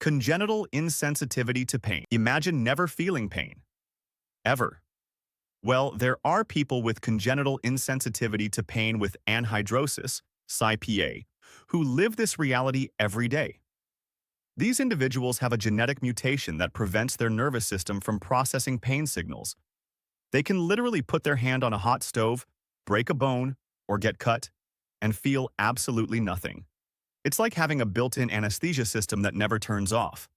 Congenital insensitivity to pain. Imagine never feeling pain. Ever. Well, there are people with congenital insensitivity to pain with anhidrosis, PSA, who live this reality every day. These individuals have a genetic mutation that prevents their nervous system from processing pain signals. They can literally put their hand on a hot stove, break a bone, or get cut, and feel absolutely nothing. It's like having a built-in anesthesia system that never turns off.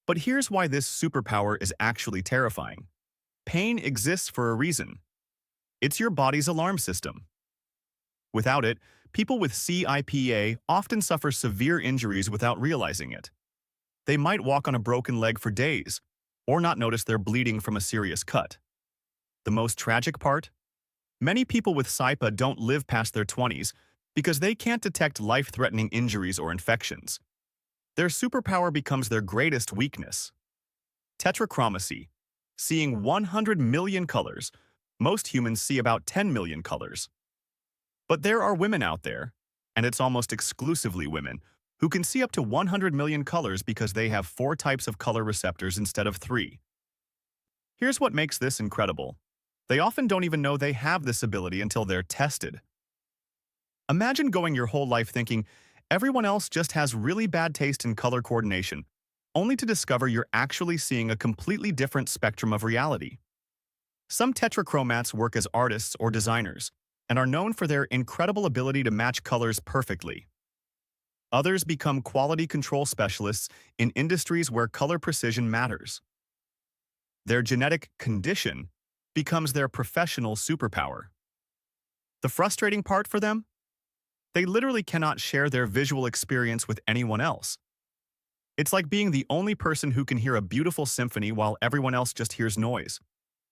But here's why this superpower is actually terrifying. Pain exists for a reason. It's your body's alarm system. Without it, people with CIPA often suffer severe injuries without realizing it. They might walk on a broken leg for days, or not notice they're bleeding from a serious cut. The most tragic part? Many people with CIPA don't live past their 20s because they can't detect life-threatening injuries or infections. Their superpower becomes their greatest weakness. Tetrachromacy, seeing 100 million colors. Most humans see about 10 million colors. But there are women out there, and it's almost exclusively women, who can see up to 100 million colors because they have 4 types of color receptors instead of 3. Here's what makes this incredible. They often don't even know they have this ability until they're tested. Imagine going your whole life thinking everyone else just has really bad taste in color coordination, only to discover you're actually seeing a completely different spectrum of reality. Some tetrachromats work as artists or designers, and are known for their incredible ability to match colors perfectly. Others become quality control specialists in industries where color precision matters. Their genetic condition becomes their professional superpower. The frustrating part for them? They literally cannot share their visual experience with anyone else. It's like being the only person who can hear a beautiful symphony while everyone else just hears noise.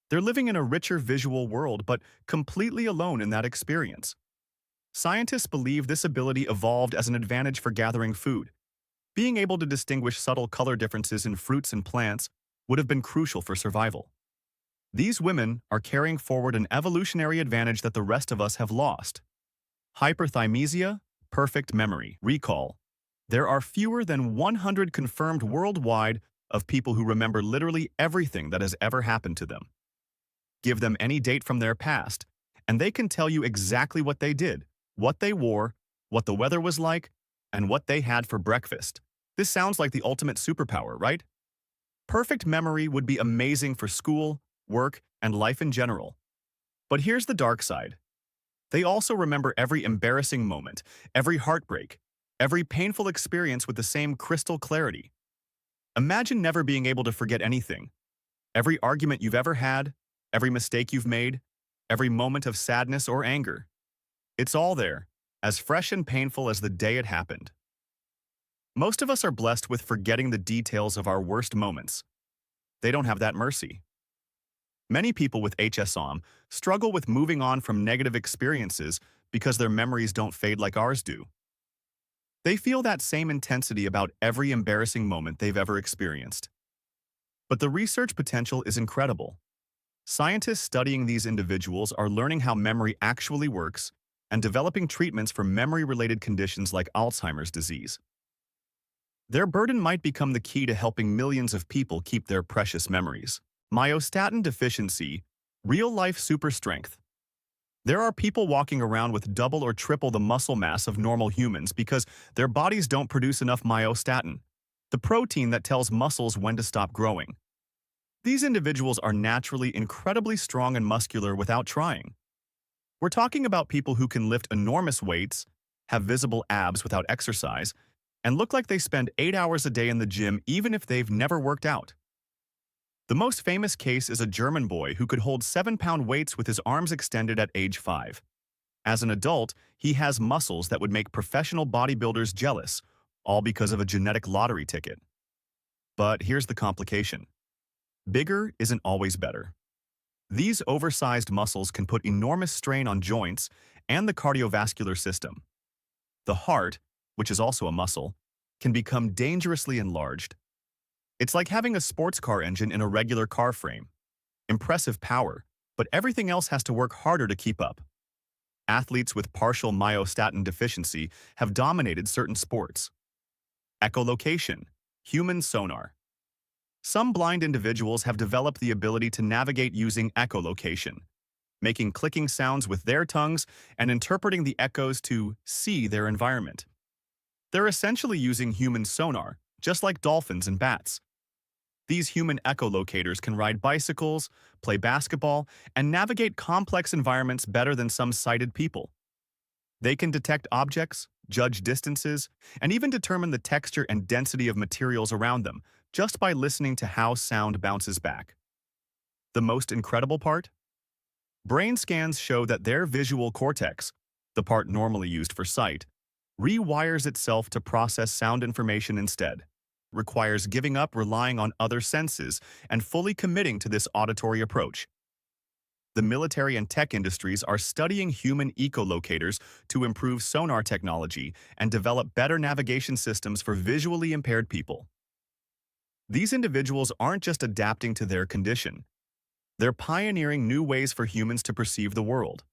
They're living in a richer visual world, but completely alone in that experience. Scientists believe this ability evolved as an advantage for gathering food. Being able to distinguish subtle color differences in fruits and plants would have been crucial for survival. These women are carrying forward an evolutionary advantage that the rest of us have lost. Hyperthymesia, perfect memory, recall. There are fewer than 100 confirmed worldwide of people who remember literally everything that has ever happened to them. Give them any date from their past, and they can tell you exactly what they did, what they wore, what the weather was like, and what they had for breakfast. This sounds like the ultimate superpower, right? Perfect memory would be amazing for school, work, and life in general. But here's the dark side. They also remember every embarrassing moment, every heartbreak, every painful experience with the same crystal clarity. Imagine never being able to forget anything. Every argument you've ever had, every mistake you've made, every moment of sadness or anger. It's all there, as fresh and painful as the day it happened. Most of us are blessed with forgetting the details of our worst moments. They don't have that mercy. Many people with HSOM struggle with moving on from negative experiences because their memories don't fade like ours do. They feel that same intensity about every embarrassing moment they've ever experienced. But the research potential is incredible. Scientists studying these individuals are learning how memory actually works and developing treatments for memory-related conditions like Alzheimer's disease. Their burden might become the key to helping millions of people keep their precious memories. Myostatin deficiency, real-life super strength. There are people walking around with double or triple the muscle mass of normal humans because their bodies don't produce enough myostatin, the protein that tells muscles when to stop growing. These individuals are naturally incredibly strong and muscular without trying. We're talking about people who can lift enormous weights, have visible abs without exercise, and look like they spend 8 hours a day in the gym even if they've never worked out. The most famous case is a German boy who could hold 7-pound weights with his arms extended at age 5. As an adult, he has muscles that would make professional bodybuilders jealous, all because of a genetic lottery ticket. But here's the complication. Bigger isn't always better. These oversized muscles can put enormous strain on joints and the cardiovascular system. The heart, which is also a muscle, can become dangerously enlarged. It's like having a sports car engine in a regular car frame. Impressive power, but everything else has to work harder to keep up. Athletes with partial myostatin deficiency have dominated certain sports. Echolocation, Human sonar. Some blind individuals have developed the ability to navigate using echolocation, making clicking sounds with their tongues and interpreting the echoes to see their environment. They're essentially using human sonar, just like dolphins and bats. These human echolocators can ride bicycles, play basketball, and navigate complex environments better than some sighted people. They can detect objects, judge distances, and even determine the texture and density of materials around them just by listening to how sound bounces back. The most incredible part? Brain scans show that their visual cortex, the part normally used for sight, rewires itself to process sound information instead, requires giving up relying on other senses and fully committing to this auditory approach. The military and tech industries are studying human echolocators to improve sonar technology and develop better navigation systems for visually impaired people. These individuals aren't just adapting to their condition. They're pioneering new ways for humans to perceive the world.